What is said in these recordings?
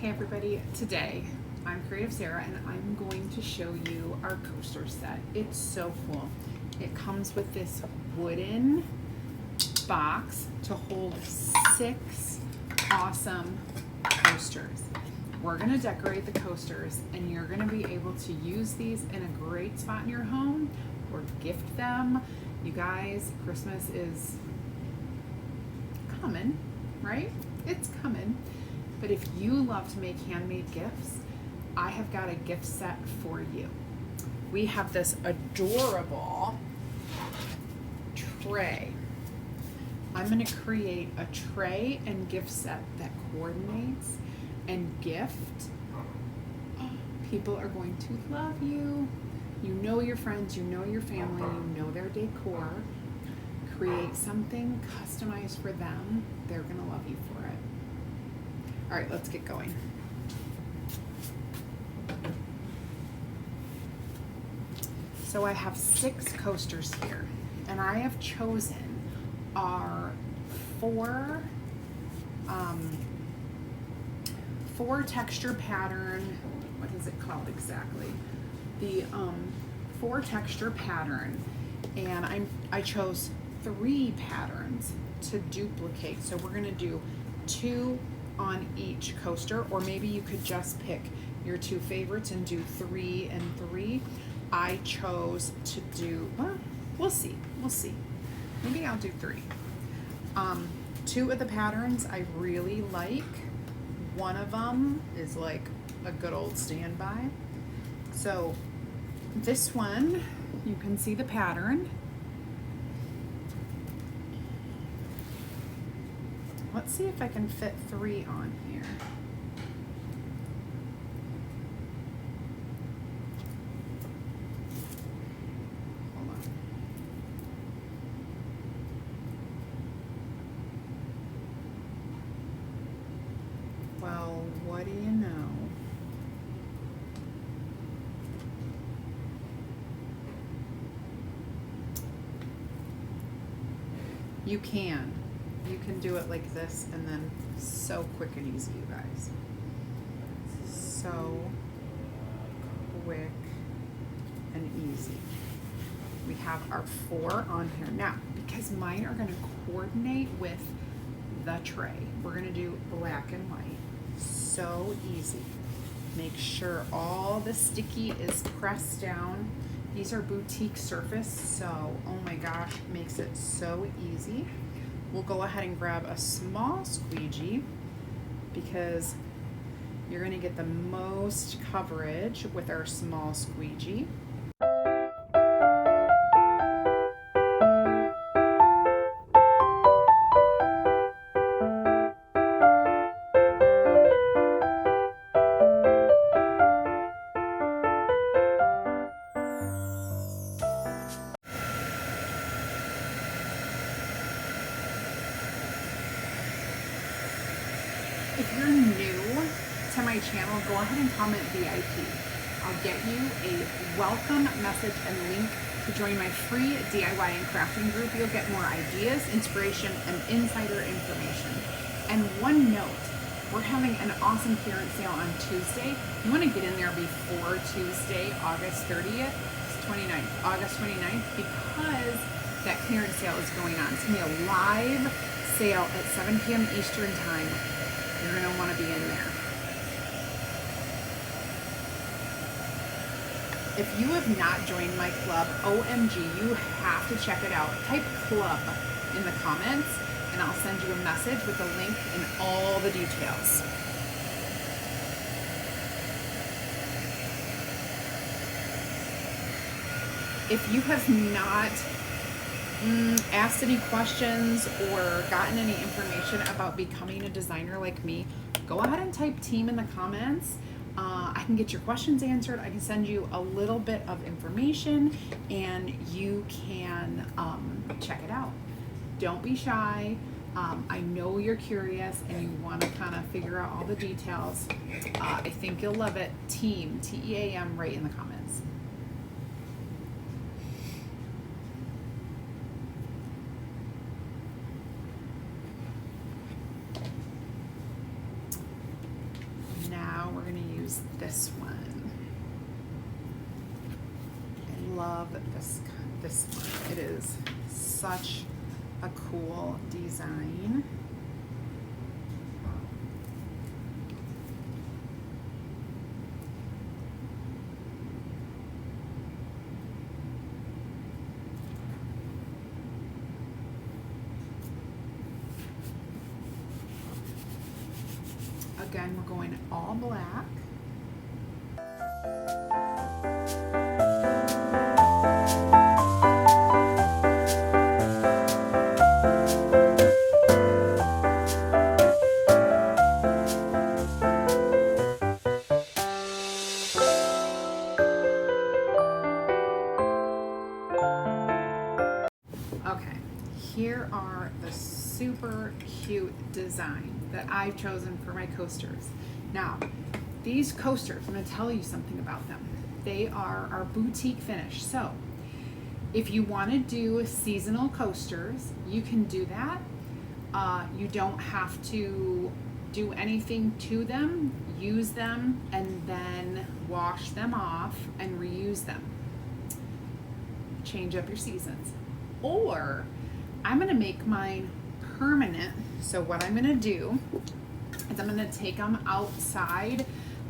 Hey everybody, today I'm CreativeSarah and I'm going to show you our coaster set. It's so cool. It comes with this wooden box to hold 6 awesome coasters. We're gonna decorate the coasters and you're gonna be able to use these in a great spot in your home or gift them. You guys, Christmas is coming, right? It's coming. But if you love to make handmade gifts, I have got a gift set for you. We have this adorable tray. I'm gonna create a tray and gift set that coordinates and gift. People are going to love you. You know your friends, you know your family, you know their decor. Create something customized for them. They're gonna love you for it. All right, let's get going. So I have 6 coasters here, and I have chosen our 4 texture pattern. What is it called exactly? The 4 texture pattern, and I chose 3 patterns to duplicate. So we're gonna do 2 on each coaster, or maybe you could just pick your 2 favorites and do 3 and 3. I chose to do, well, we'll see. Maybe I'll do 3. 2 of the patterns I really like. One of them is like a good old standby. So this one, you can see the pattern. Let's see if I can fit 3 on here. Hold on. Well, what do you know? You can do it like this, and then so quick and easy, you guys. So quick and easy. We have our 4 on here. Now, because mine are gonna coordinate with the tray, we're gonna do black and white. So easy. Make sure all the sticky is pressed down. These are boutique surface, so oh my gosh, makes it so easy. We'll go ahead and grab a small squeegee because you're gonna get the most coverage with our small squeegee. If you're new to my channel, go ahead and comment VIP. I'll get you a welcome message and link to join my free DIY and crafting group. You'll get more ideas, inspiration, and insider information. And one note, we're having an awesome clearance sale on Tuesday. You want to get in there before Tuesday, August 29th, because that clearance sale is going on. It's going to be a live sale at 7 p.m. Eastern Time. You're going to want to be in there. If you have not joined my club, OMG, you have to check it out. Type club in the comments and I'll send you a message with a link and all the details. If you have not asked any questions or gotten any information about becoming a designer like me, go ahead and type team in the comments. I can get your questions answered. I can send you a little bit of information and you can check it out. Don't be shy. I know you're curious and you want to kind of figure out all the details. I think you'll love it. Team, T-E-A-M, right in the comments. we're gonna use this one. I love this one. It is such a cool design. Again, we're going all black. Okay, here are the super cute design that I've chosen for my coasters. Now, these coasters, I'm going to tell you something about them. They are our boutique finish. So, if you want to do seasonal coasters, you can do that. You don't have to do anything to them. Use them and then wash them off and reuse them. Change up your seasons. Or, I'm going to make mine permanent. So what I'm going to do is I'm going to take them outside.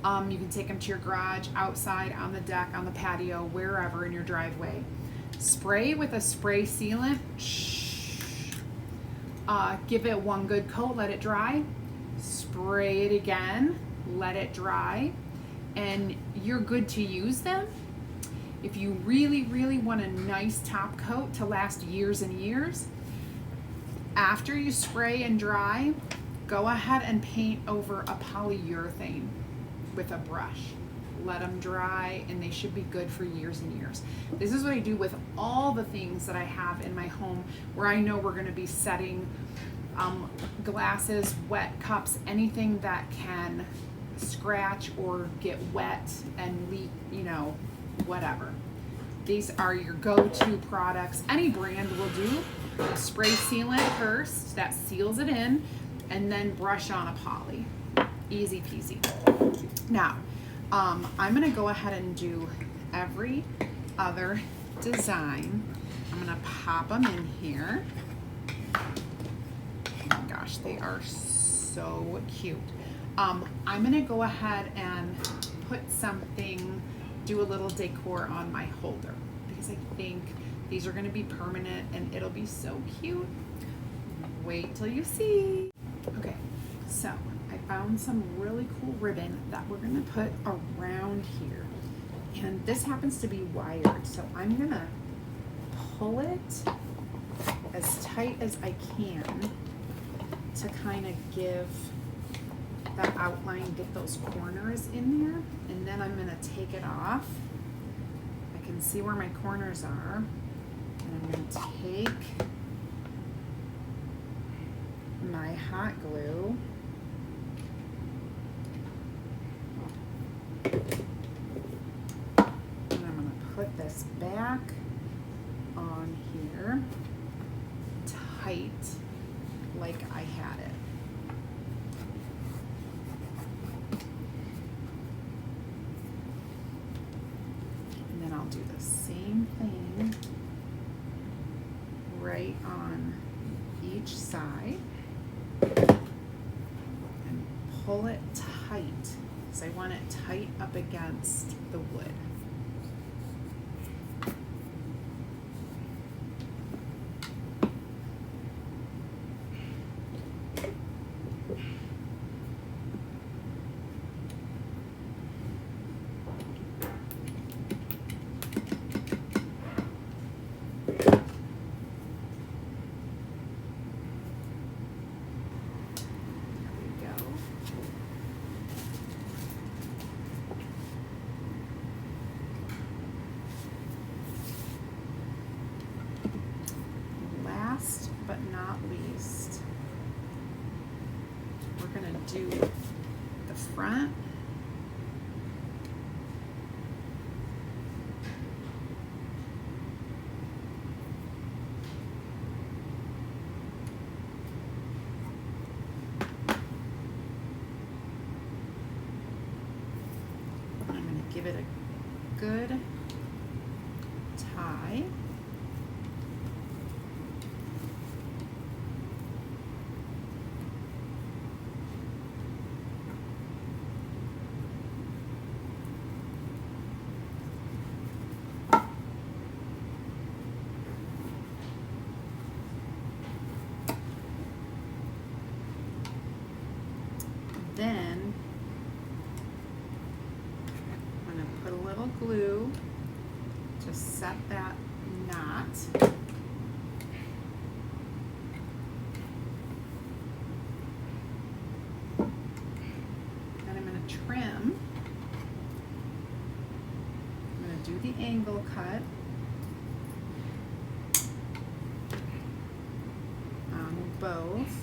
You can take them to your garage, outside, on the deck, on the patio, wherever in your driveway. Spray with a spray sealant. Give it one good coat, let it dry. Spray it again, let it dry, and you're good to use them. If you really, really want a nice top coat to last years and years, after you spray and dry, go ahead and paint over a polyurethane with a brush. Let them dry and they should be good for years and years. This is what I do with all the things that I have in my home where I know we're going to be setting glasses, wet cups, anything that can scratch or get wet and leak, you know, whatever. These are your go-to products. Any brand will do. Spray sealant first, that seals it in, and then brush on a poly. Easy peasy. Now, I'm gonna go ahead and do every other design. I'm gonna pop them in here. Oh my gosh, they are so cute. I'm gonna go ahead and put something, do a little decor on my holder because I think these are gonna be permanent and it'll be so cute. Wait till you see. Okay, so I found some really cool ribbon that we're gonna put around here. And this happens to be wired, so I'm gonna pull it as tight as I can to kind of give that outline, get those corners in there, and then I'm gonna take it off. I can see where my corners are, and I'm gonna take my hot glue and I'm gonna put this back on here tight like I had it. And then I'll do the same thing right on each side and pull it tight because I want it tight up against the wood. But not least, we're gonna do the front. give it a good tie. Then I'm going to put a little glue to set that knot. Then I'm going to trim. I'm going to do the angle cut on both.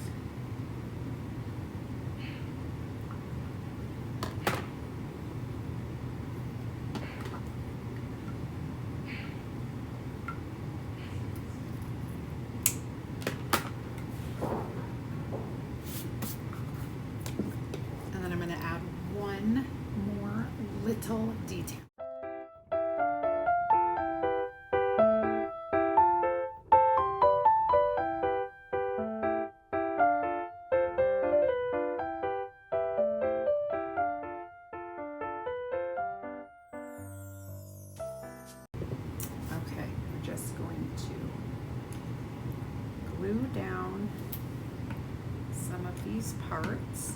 Little detail. Okay, we're just going to glue down some of these parts.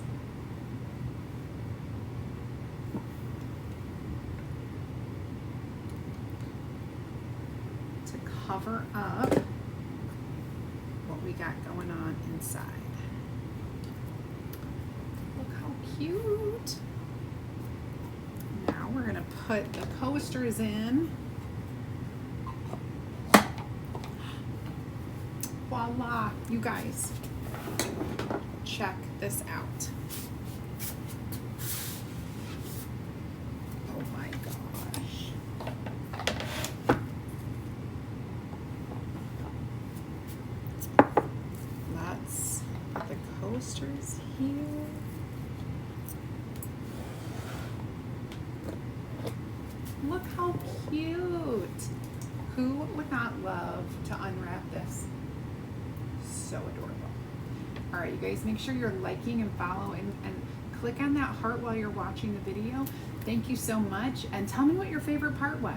Cover up what we got going on inside. Look how cute. Now we're going to put the coasters in. Voila, you guys, check this out. Oh my gosh. Coasters here. Look how cute. Who would not love to unwrap this? So adorable. All right, you guys, make sure you're liking and following and click on that heart while you're watching the video. Thank you so much, and tell me what your favorite part was.